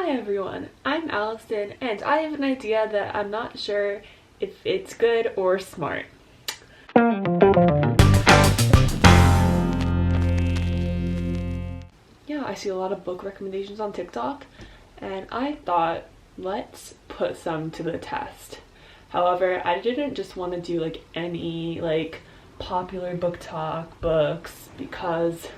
Hi everyone, I'm Allison and I have an idea that I'm not sure if it's good or smart. Yeah, I see a lot of book recommendations on TikTok and I thought, let's put some to the test. However, I didn't just want to do any popular BookTok books because,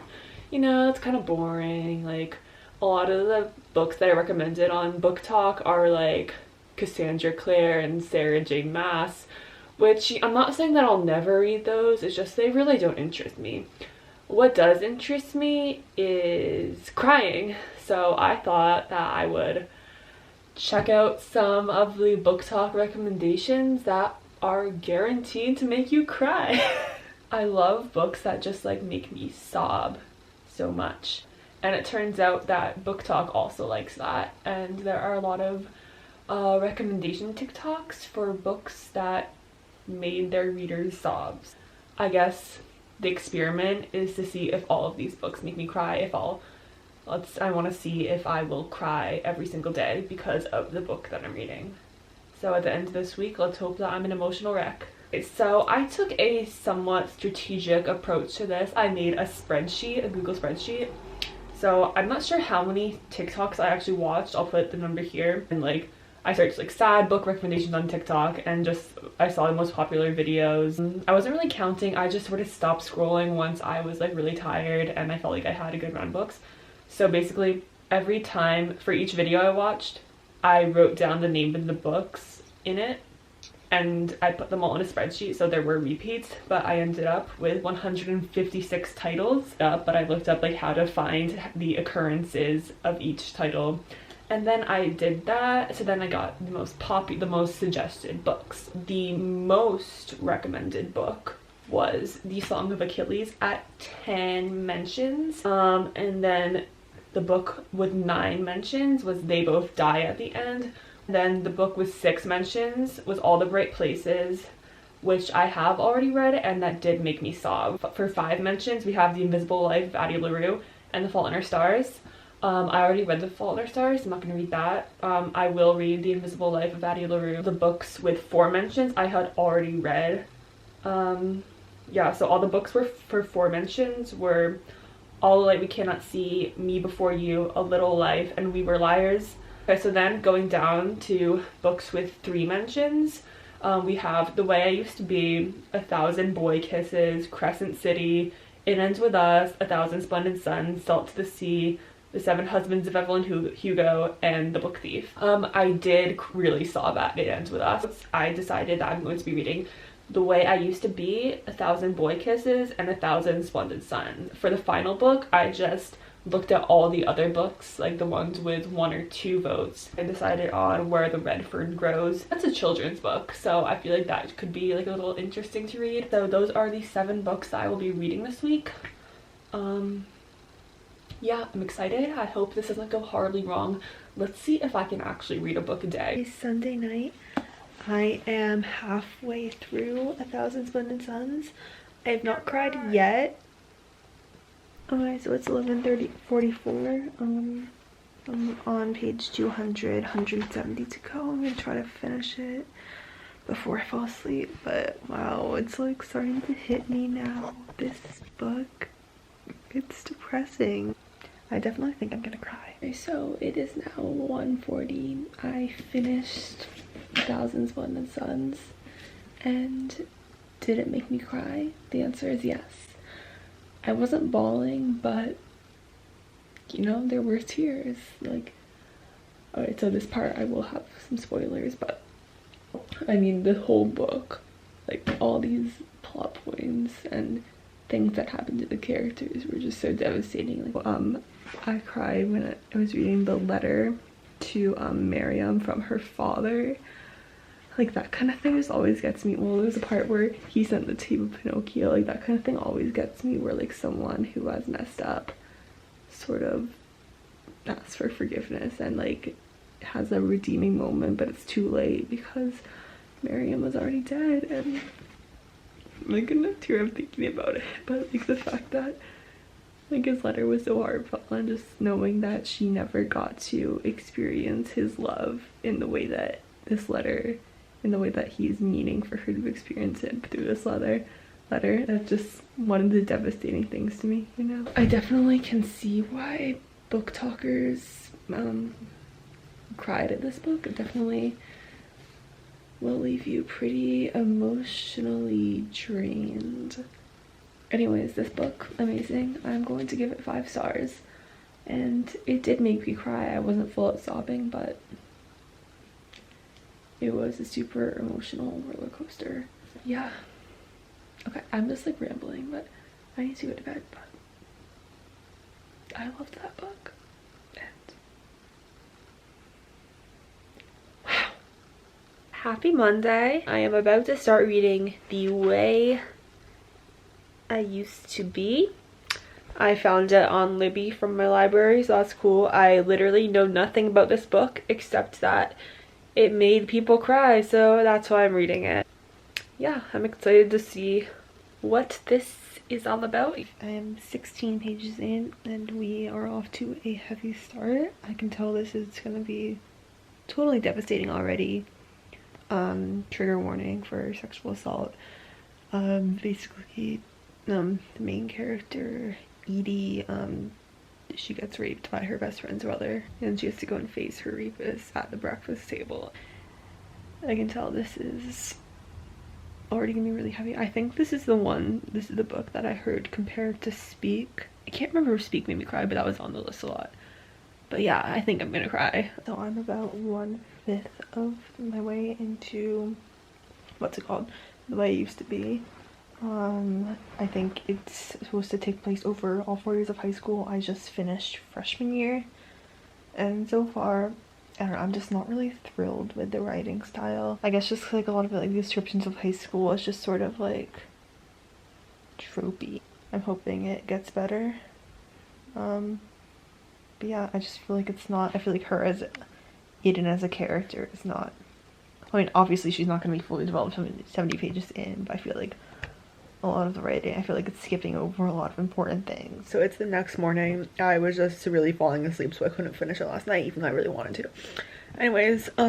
it's kind of boring. A lot of the books that I recommended on BookTok are like Cassandra Clare and Sarah J Maas, which I'm not saying that I'll never read those, it's just they really don't interest me. What does interest me is crying, so I thought that I would check out some of the BookTok recommendations that are guaranteed to make you cry. I love books that just make me sob so much. And it turns out that BookTok also likes that, and there are a lot of recommendation TikToks for books that made their readers sob. I guess the experiment is to see if all of these books make me cry. I want to see if I will cry every single day because of the book that I'm reading. So at the end of this week, let's hope that I'm an emotional wreck. So I took a somewhat strategic approach to this. I made a spreadsheet, a Google spreadsheet. So I'm not sure how many TikToks I actually watched. I'll put the number here. And I searched sad book recommendations on TikTok and I saw the most popular videos. I wasn't really counting. I just sort of stopped scrolling once I was really tired and I felt like I had a good run of books. So basically every time for each video I watched, I wrote down the name of the books in it and I put them all in a spreadsheet, so there were repeats, but I ended up with 156 titles. But I looked up how to find the occurrences of each title, and then I did that. So then I got the most suggested books. The most recommended book was The Song of Achilles at 10 mentions, and then the book with 9 mentions was They Both Die at the End. Then the book with 6 mentions was All the Bright Places, which I have already read and that did make me sob. But for 5 mentions, we have The Invisible Life of Addie LaRue and The Fault in Our Stars. I already read The Fault in Our Stars, I'm not going to read that. I will read The Invisible Life of Addie LaRue. The books with 4 mentions I had already read. Yeah, so all the books were for 4 mentions were All the Light We Cannot See, Me Before You, A Little Life, and We Were Liars. Okay, so then going down to books with 3 mentions, we have The Way I Used to Be, 1,000 Boy Kisses, Crescent City, It Ends With Us, 1,000 Splendid Suns, Salt to the Sea, The 7 Husbands of Evelyn Hugo, and The Book Thief. I did really sob at It Ends With Us. I decided that I'm going to be reading The Way I Used to Be, 1,000 Boy Kisses, and 1,000 Splendid Suns. For the final book, I just looked at all the other books, the ones with 1 or 2 votes. I decided on Where the Red Fern Grows. That's a children's book, so I feel like that could be a little interesting to read. So those are the 7 books that I will be reading this week. Yeah, I'm excited. I hope this doesn't go horribly wrong. Let's see if I can actually read a book a day. It's Sunday night. I am halfway through 1,000 Splendid Suns. I have not cried yet. Okay, so it's 11:44. I'm on page 200, 170 to go. I'm gonna try to finish it before I fall asleep, but wow, it's starting to hit me now. This book, it's depressing. I definitely think I'm gonna cry. Okay, so it is now 1:40. I finished 1,000 Splendid Suns, and did it make me cry? The answer is yes. I wasn't bawling, but there were tears. Alright, so this part I will have some spoilers, but I mean the whole book, all these plot points and things that happened to the characters were just so devastating. I cried when I was reading the letter to Miriam from her father. That kind of thing just always gets me. Well, there's a part where he sent the tape of Pinocchio. That kind of thing always gets me, where someone who has messed up sort of asks for forgiveness and has a redeeming moment, but it's too late because Miriam was already dead. And I'm gonna tear up thinking about it. But the fact that Like, his letter was so heartfelt, and just knowing that she never got to experience his love in the way that this letter, in the way that he's meaning for her to experience it through this letter, that's just one of the devastating things to me, you know? I definitely can see why book talkers cried at this book. It definitely will leave you pretty emotionally drained. Anyways, this book, amazing. I'm going to give it 5 stars. And it did make me cry. I wasn't full out sobbing, but it was a super emotional roller coaster. Yeah. Okay, I'm just like rambling, but I need to go to bed, but I loved that book. And wow. Happy Monday. I am about to start reading The Way I Used to Be. I found it on Libby from my library, so that's cool. I literally know nothing about this book except that it made people cry, so that's why I'm reading it. Yeah, I'm excited to see what this is all about. I am 16 pages in and we are off to a heavy start. I can tell this is gonna be totally devastating already. Trigger warning for sexual assault. Basically, the main character, Edie, she gets raped by her best friend's brother and she has to go and face her rapist at the breakfast table. I can tell this is already gonna be really heavy. I think this is the book that I heard compared to Speak. I can't remember if Speak made me cry, but that was on the list a lot. But yeah, I think I'm gonna cry. So I'm about 1/5 of my way into, what's it called? The Way It Used to Be. I think it's supposed to take place over all 4 years of high school. I just finished freshman year, and so far, I don't know, I'm just not really thrilled with the writing style. I guess just like a lot of like the descriptions of high school is just sort of like tropey. I'm hoping it gets better. But yeah, I just feel like it's not, I feel like her as Eden as a character is not, I mean obviously she's not going to be fully developed 70 pages in, but I feel like a lot of the writing, I feel like it's skipping over a lot of important things. So it's the next morning. I was just really falling asleep, so I couldn't finish it last night, even though I really wanted to. Anyways, I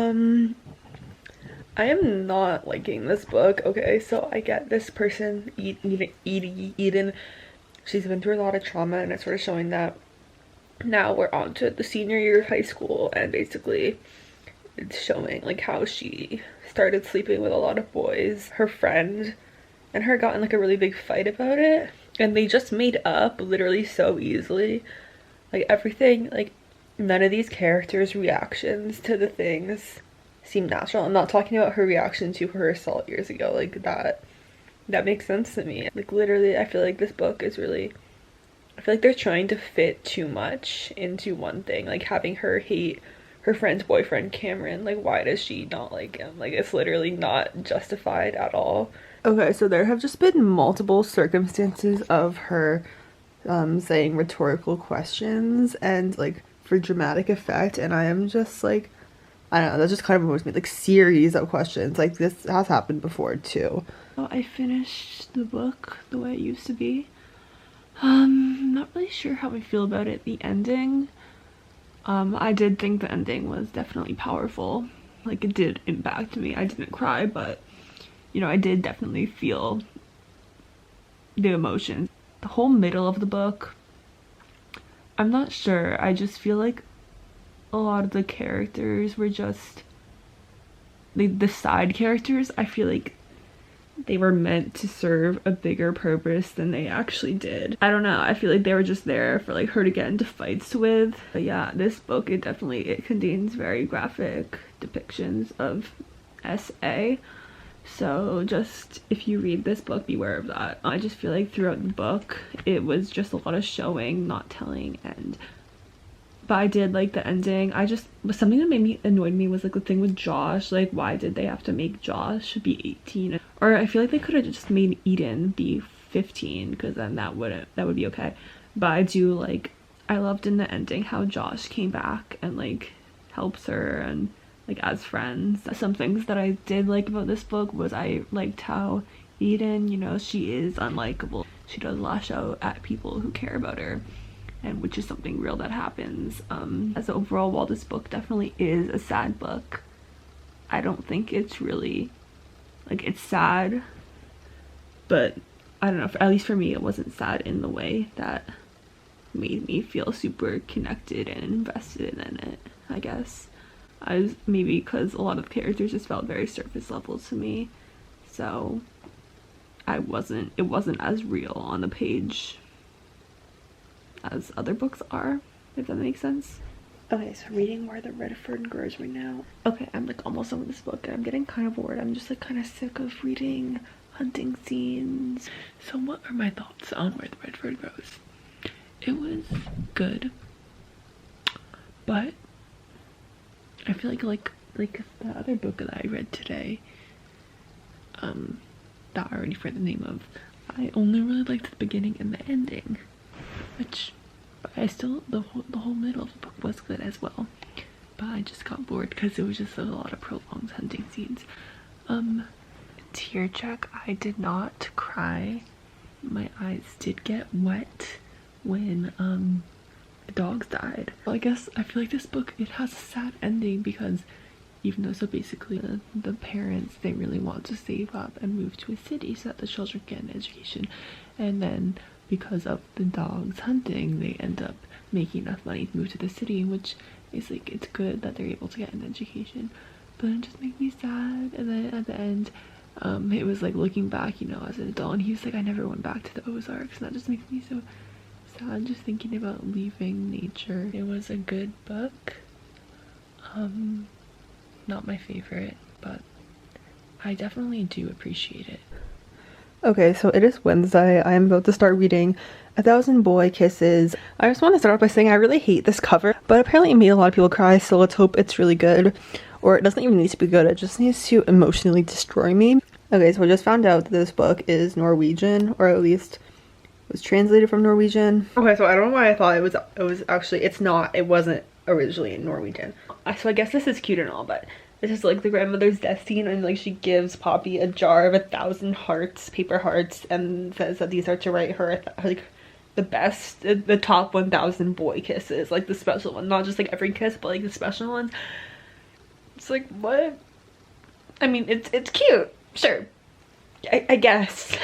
am not liking this book. Okay, so I get this person, Eden, she's been through a lot of trauma, and it's sort of showing that now we're on to the senior year of high school, and basically it's showing like how she started sleeping with a lot of boys. Her friend and her got in like a really big fight about it, and they just made up literally so easily. Like everything, like none of these characters' reactions to the things seem natural. I'm not talking about her reaction to her assault years ago, like that makes sense to me. Like literally, I feel like this book is really, I feel like they're trying to fit too much into one thing, like having her hate her friend's boyfriend Cameron. Like why does she not like him? Like it's literally not justified at all. Okay, so there have just been multiple circumstances of her saying rhetorical questions and like for dramatic effect, and I am just like, I don't know, that just kind of annoys me. Like series of questions like this has happened before too. So I finished the book The Way It Used to Be. Not really sure how I feel about it. The ending, I did think the ending was definitely powerful. Like it did impact me. I didn't cry, but you know, I did definitely feel the emotion. The whole middle of the book, I'm not sure. I just feel like a lot of the characters were just, the side characters, I feel like they were meant to serve a bigger purpose than they actually did. I don't know, I feel like they were just there for like her to get into fights with. But yeah, this book, it contains very graphic depictions of SA. So just, if you read this book, beware of that. I just feel like throughout the book, it was just a lot of showing, not telling, but I did like the ending. Something that annoyed me was like the thing with Josh. Like why did they have to make Josh be 18? Or I feel like they could have just made Eden be 15, because then that would be okay. But I loved in the ending how Josh came back and like helps her and like as friends. Some things that I did like about this book was I liked how Eden, you know, she is unlikable. She does lash out at people who care about her. and which is something real that happens. As overall, while this book definitely is a sad book, I don't think it's really, like, it's sad, but I don't know, at least for me, it wasn't sad in the way that made me feel super connected and invested in it, I guess. Maybe because a lot of the characters just felt very surface level to me, so it wasn't as real on the page as other books are, if that makes sense. Okay, so reading Where the Red Fern Grows right now. Okay, I'm like almost done with this book and I'm getting kind of bored. I'm just like kind of sick of reading hunting scenes. So what are my thoughts on Where the Red Fern Grows? It was good, but I feel like the other book that I read today, that I already forgot the name of, I only really liked the beginning and the ending, which I still, the whole middle of the book was good as well, but I just got bored because it was just a lot of prolonged hunting scenes. Tear check, I did not cry. My eyes did get wet when the dogs died. Well, I guess I feel like this book, it has a sad ending because even though, so basically the parents, they really want to save up and move to a city so that the children get an education, and then because of the dogs hunting, they end up making enough money to move to the city, which is like, it's good that they're able to get an education, but it just made me sad. And then at the end, it was like looking back, you know, as an adult, and he was like, I never went back to the Ozarks, and that just makes me so sad just thinking about leaving nature. It was a good book, not my favorite, but I definitely do appreciate it. Okay, so it is Wednesday. I am about to start reading 1,000 Boy Kisses. I just want to start off by saying I really hate this cover, but apparently it made a lot of people cry, so let's hope it's really good. Or it doesn't even need to be good, it just needs to emotionally destroy me. Okay, so I just found out that this book is Norwegian, or at least was translated from Norwegian. Okay, so I don't know why I thought it was actually, it's not, it wasn't originally in Norwegian. So I guess this is cute and all, but this is like the grandmother's death scene, and like she gives Poppy a jar of 1,000 hearts, paper hearts, and says that these are to write her like the top 1,000 boy kisses, like the special one, not just like every kiss, but like the special ones. It's like, what? I mean, it's cute, sure, I guess.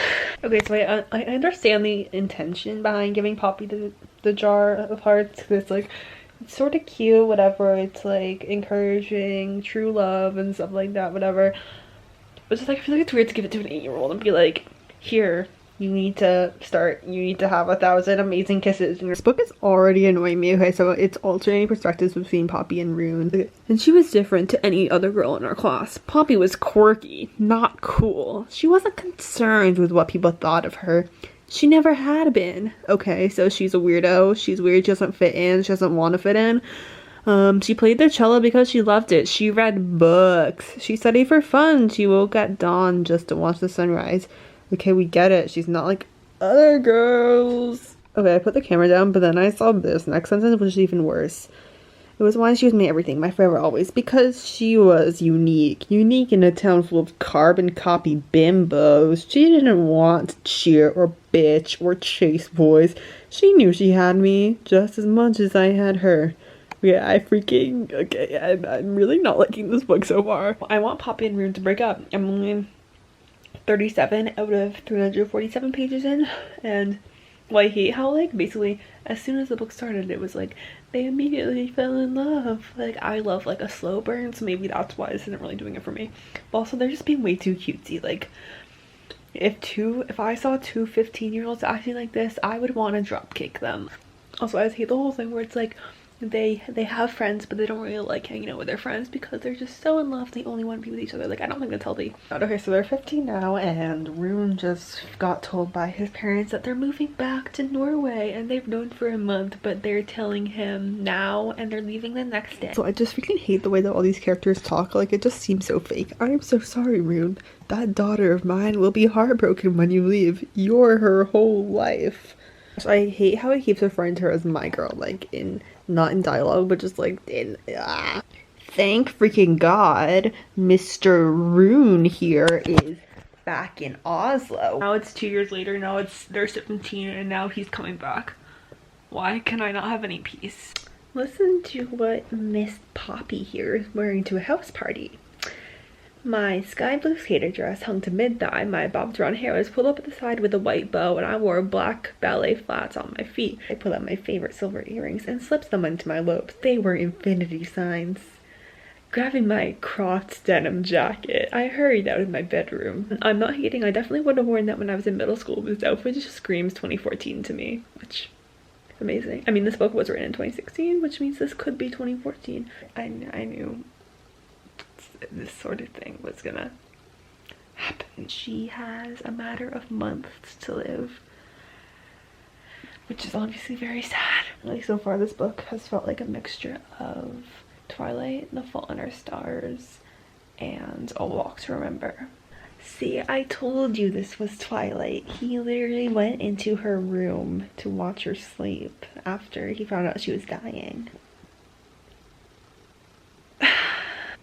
Okay, so I understand the intention behind giving Poppy the jar of hearts, because it's like, it's sort of cute, whatever, it's like encouraging true love and stuff like that, whatever. But just like, I feel like it's weird to give it to an 8-year-old and be like, here, you need to have 1,000 amazing kisses. And this book is already annoying me. Okay, so it's alternating perspectives between Poppy and Rune. And she was different to any other girl in our class. Poppy was quirky, not cool. She wasn't concerned with what people thought of her. She never had been. Okay, so she's a weirdo. She's weird. She doesn't fit in. She doesn't want to fit in. She played the cello because she loved it. She read books. She studied for fun. She woke at dawn just to watch the sunrise. Okay, we get it. She's not like other girls. Okay, I put the camera down, but then I saw this next sentence, which is even worse. It was why she was my everything, my forever always, because she was unique. Unique in a town full of carbon copy bimbos. She didn't want to cheer or bitch or chase boys. She knew she had me just as much as I had her. Yeah, I'm really not liking this book so far. I want Poppy and Rune to break up. I'm only 37 out of 347 pages in, and well, I hate how, like, basically as soon as the book started, it was like they immediately fell in love. Like, I love like a slow burn, so maybe that's why this isn't really doing it for me. But also, they're just being way too cutesy. Like, if I saw two 15-year-olds acting like this, I would want to drop kick them. Also, I hate the whole thing where it's like they have friends, but they don't really like hanging out with their friends because they're just so in love, they only want to be with each other. Like, I don't think that's healthy. Okay, so they're 15 now, and Rune just got told by his parents that they're moving back to Norway, and they've known for a month, but they're telling him now, and they're leaving the next day. So I just freaking hate the way that all these characters talk. Like, it just seems so fake. I am so sorry, Rune. That daughter of mine will be heartbroken when you leave. You're her whole life. So I hate how he keeps referring to her as my girl, like not in dialogue, but just like in thank freaking God Mr. Rune here is back in Oslo. Now it's 2 years later, now they're 17, and now he's coming back. Why can I not have any peace? Listen to what Miss Poppy here is wearing to a house party. My sky blue skater dress hung to mid-thigh, my bobbed round hair was pulled up at the side with a white bow, and I wore black ballet flats on my feet. I pulled out my favorite silver earrings and slipped them into my lobes. They were infinity signs. Grabbing my cropped denim jacket, I hurried out of my bedroom. I'm not hating, I definitely would have worn that when I was in middle school, but this outfit just screams 2014 to me, which is amazing. I mean, this book was written in 2016, which means this could be 2014. I knew this sort of thing was gonna happen. She has a matter of months to live, which is obviously very sad. Like, so far this book has felt like a mixture of Twilight, The Fault in Our Stars, and A Walk to Remember. See, I told you this was Twilight. He literally went into her room to watch her sleep after he found out she was dying.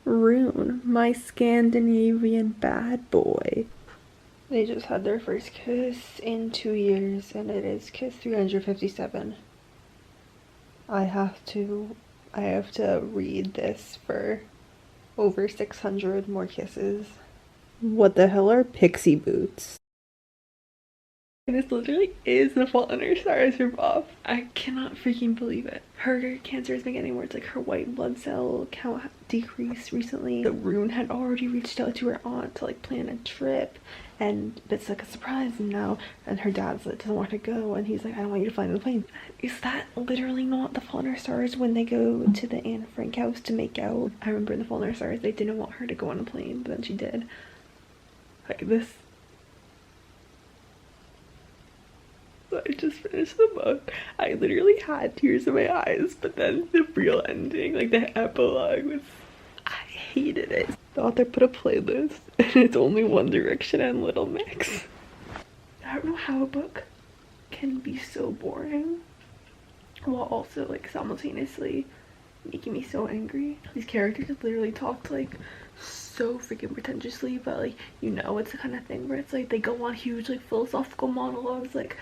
Rune, my Scandinavian bad boy. They just had their first kiss in 2 years, and it is kiss 357. I have to read this for over 600 more kisses. What the hell are pixie boots? This literally is The Fault in Our Stars for Bob. I cannot freaking believe it. Her cancer has been getting worse. Like, her white blood cell count decreased recently. The Rune had already reached out to her aunt to like plan a trip, and it's like a surprise now. And her dad's like doesn't want to go, and he's like, I don't want you to fly on the plane. Is that literally not The Fault in Our Stars when they go to the Anne Frank house to make out? I remember in The Fault in Our Stars they didn't want her to go on a plane, but then she did. Like this. I just finished the book. I literally had tears in my eyes, but then the real ending, like the epilogue, was, I hated it. The author put a playlist and it's only One Direction and Little Mix. I don't know how a book can be so boring while also like simultaneously making me so angry. These characters have literally talked like so freaking pretentiously, but like, you know, it's the kind of thing where it's like they go on huge like philosophical monologues, like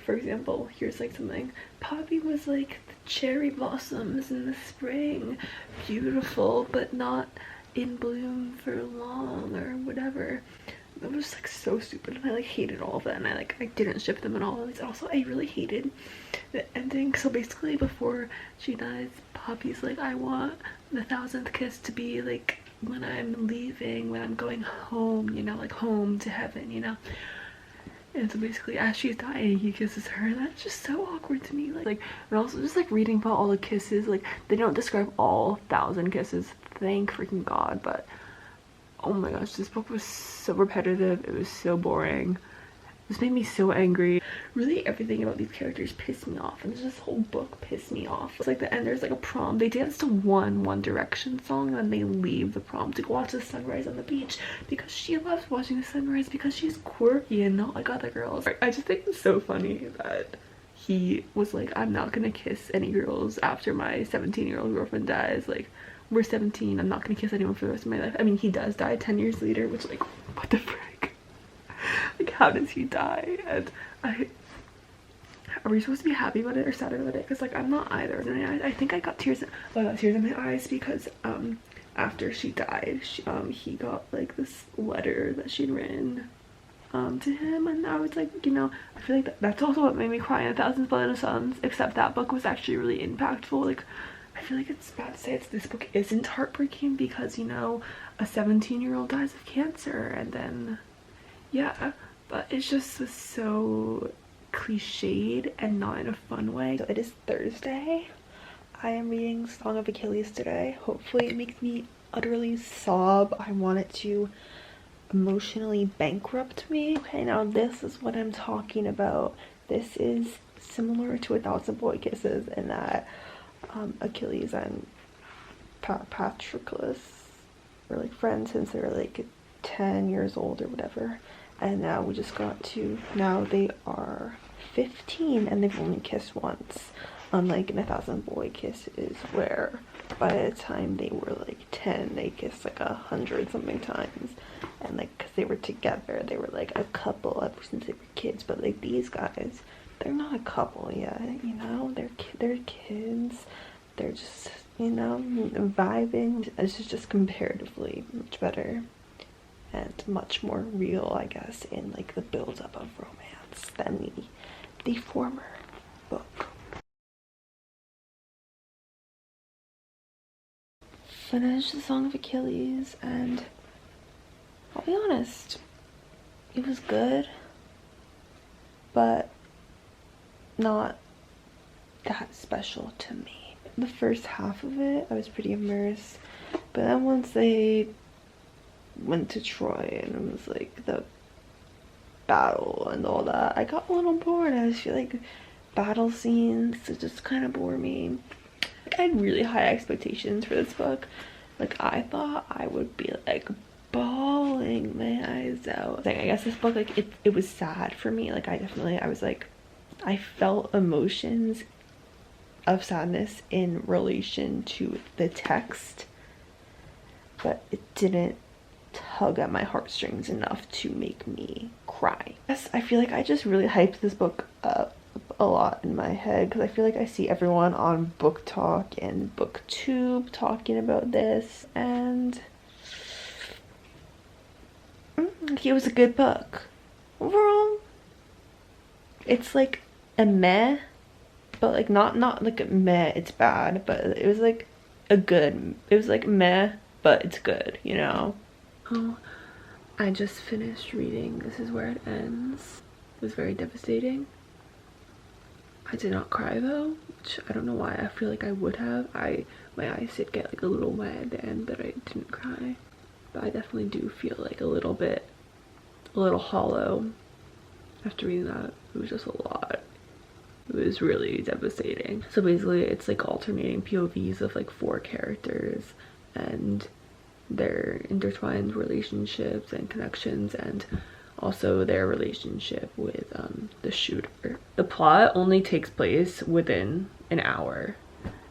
for example, here's like something. Poppy was like the cherry blossoms in the spring, beautiful but not in bloom for long or whatever. It was like so stupid, and I like hated all of that, and I didn't ship them at all. And also I really hated the ending. So basically before she dies, Poppy's like, I want the 1000th kiss to be like when I'm leaving, when I'm going home, you know, like home to heaven, you know. And so basically as she's dying he kisses her, and that's just so awkward to me. Like and also just like reading about all the kisses, like they don't describe all 1000 kisses, thank freaking god, but oh my gosh, this book was so repetitive, it was so boring. This made me so angry. Really everything about these characters pissed me off, and this whole book pissed me off. It's like the end, there's like a prom. They dance to One Direction song, and then they leave the prom to go watch the sunrise on the beach because she loves watching the sunrise because she's quirky and not like other girls. I just think it's so funny that he was like, I'm not gonna kiss any girls after my 17-year-old girlfriend dies. Like, we're 17, I'm not gonna kiss anyone for the rest of my life. I mean, he does die 10 years later, which like, what the frick? Like, how does he die? And are we supposed to be happy about it or sad about it? Because like, I'm not either. And I think I got tears in my eyes because after she died, he got like this letter that she'd written to him, and I was like, you know, I feel like that's also what made me cry in 1,000 Splendid Suns, except that book was actually really impactful. Like, I feel like it's bad to say this book isn't heartbreaking because, you know, a 17-year-old dies of cancer, and then yeah, but it just was so cliched and not in a fun way. So it is Thursday. I am reading Song of Achilles today. Hopefully it makes me utterly sob. I want it to emotionally bankrupt me. Okay, now this is what I'm talking about. This is similar to 1,000 Boy Kisses in that Achilles and Patroclus were like friends since they were like 10 years old or whatever, and now we just got to, now they are 15 and they've only kissed once, unlike in 1,000 Boy Kisses where by the time they were like 10 they kissed like 100 something times, and like because they were together they were like a couple ever since they were kids. But like these guys, they're not a couple yet, you know, they're kids, they're just, you know, vibing. This is just comparatively much better and much more real, I guess, in like the build-up of romance than the former book. Finished the Song of Achilles, and I'll be honest, it was good, but not that special to me. The first half of it, I was pretty immersed, but then once they went to Troy and it was like the battle and all that, I got a little bored. I just feel like battle scenes just kind of bore me. Like, I had really high expectations for this book. Like, I thought I would be like bawling my eyes out. Like, I guess this book, like, it was sad for me. Like, I was like, I felt emotions of sadness in relation to the text, but it didn't tug at my heartstrings enough to make me cry. Yes, I feel like I just really hyped this book up a lot in my head, because I feel like I see everyone on BookTok and BookTube talking about this, and it was a good book. Overall, it's like a meh, but like not like a meh, it's bad, but it was like a good, it was like meh, but it's good, you know? Oh, I just finished reading This Is Where It Ends. It was very devastating. I did not cry though, which I don't know why. I feel like I would have. My eyes did get like a little wet at the end, but I didn't cry. But I definitely do feel like a little hollow after reading that. It was just a lot. It was really devastating. So basically it's like alternating POVs of like 4 characters and their intertwined relationships and connections, and also their relationship with the shooter. The plot only takes place within an hour,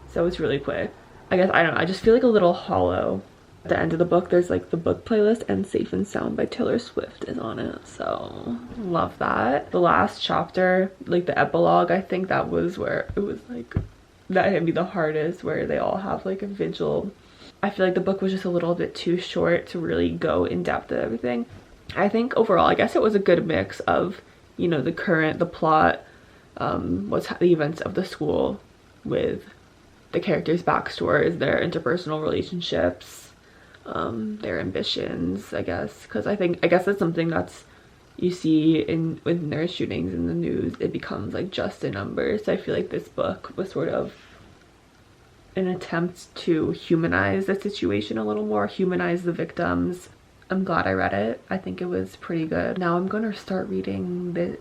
so it's really quick. I guess, I don't know, I just feel like a little hollow. At the end of the book, there's like the book playlist, and Safe and Sound by Taylor Swift is on it, so love that. The last chapter, like the epilogue, I think that was where it was like, that hit me the hardest, where they all have like a vigil. I feel like the book was just a little bit too short to really go in depth at everything. I think overall, I guess it was a good mix of, you know, the plot, what's the events of the school with the characters' backstories, their interpersonal relationships, their ambitions, I guess, because I guess it's something that's you see with nurse shootings in the news. It becomes like just a number. So I feel like this book was sort of an attempt to humanize the situation a little more, humanize the victims. I'm glad I read it. I think it was pretty good. Now I'm gonna start reading the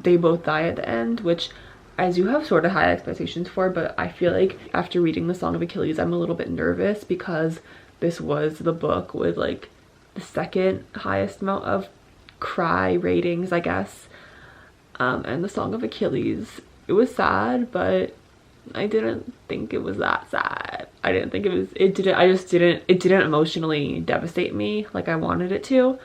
They Both Die at the End, which I do have sort of high expectations for, but I feel like after reading The Song of Achilles, I'm a little bit nervous, because this was the book with like the second highest amount of cry ratings, I guess. And The Song of Achilles, it was sad, but I didn't think it was that sad. I didn't think it didn't emotionally devastate me like I wanted it to.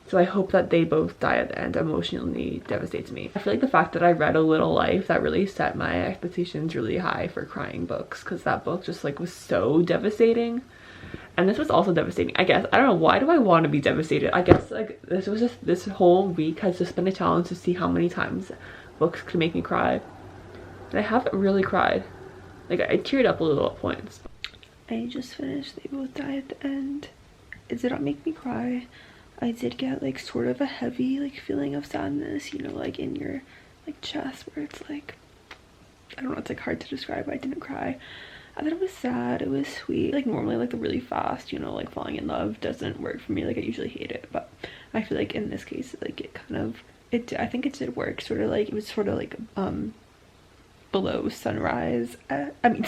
So I hope that They Both Die at the End emotionally devastates me. I feel like the fact that I read A Little Life, that really set my expectations really high for crying books, because that book just like was so devastating. And this was also devastating, I guess. I don't know, why do I want to be devastated? I guess like this whole week has just been a challenge to see how many times books can make me cry. And I haven't really cried. Like, I teared up a little at points. I just finished They Both Die at the End. It did not make me cry. I did get like sort of a heavy like feeling of sadness, you know, like in your like chest, where it's like, I don't know, it's like hard to describe. I didn't cry. I thought it was sad, it was sweet. Like normally like the really fast, you know, like falling in love doesn't work for me. Like I usually hate it, but I feel like in this case, like it kind of, I think it did work. Sort of like, it was sort of like below sunrise. I mean,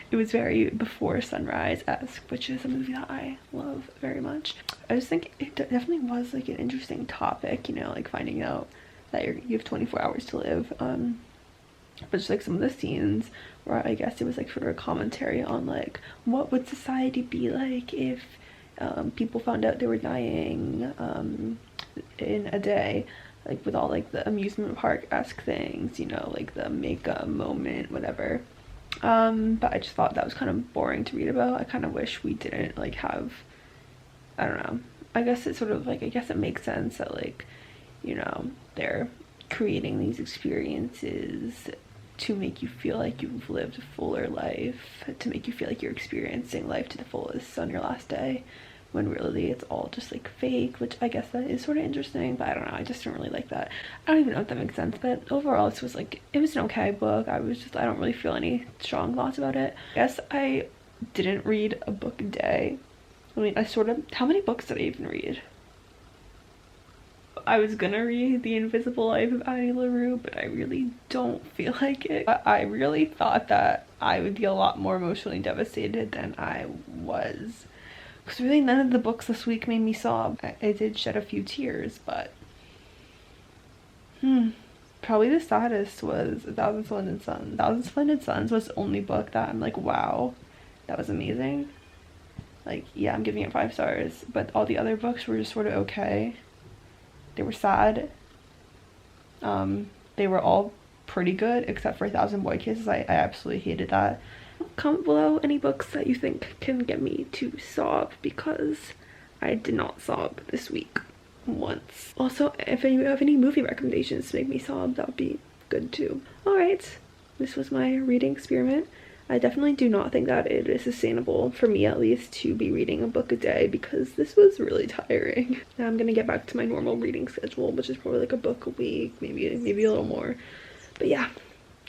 it was very Before Sunrise-esque, which is a movie that I love very much. I just think it definitely was like an interesting topic, you know, like finding out that you have 24 hours to live. But just like some of the scenes where I guess it was like sort of a commentary on like, what would society be like if people found out they were dying in a day. like with all like the amusement park-esque things, you know, like the makeup moment, whatever. But I just thought that was kind of boring to read about. I kind of wish we didn't like have, I don't know, I guess it's sort of like, I guess it makes sense that like, you know, they're creating these experiences to make you feel like you've lived a fuller life, to make you feel like you're experiencing life to the fullest on your last day, when really it's all just like fake, which I guess that is sort of interesting, but I don't know, I just don't really like that. I don't even know if that makes sense, but overall this was like, it was an okay book. I don't really feel any strong thoughts about it. I guess I didn't read a book a day. I mean, how many books did I even read? I was gonna read The Invisible Life of Addie LaRue, but I really don't feel like it. I really thought that I would be a lot more emotionally devastated than I was. Because really none of the books this week made me sob. I did shed a few tears, but probably the saddest was A Thousand Splendid Suns. A Thousand Splendid Suns was the only book that I'm like, wow, that was amazing. Like, yeah, I'm giving it 5 stars, but all the other books were just sort of okay. They were sad. They were all pretty good except for A Thousand Boy Kisses. I absolutely hated that. Comment below any books that you think can get me to sob, because I did not sob this week once. Also, if you have any movie recommendations to make me sob, that would be good too. Alright, this was my reading experiment. I definitely do not think that it is sustainable, for me at least, to be reading a book a day, because this was really tiring. Now I'm gonna get back to my normal reading schedule, which is probably like a book a week, maybe a little more. But yeah,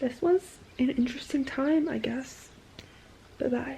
this was an interesting time, I guess. Bye bye.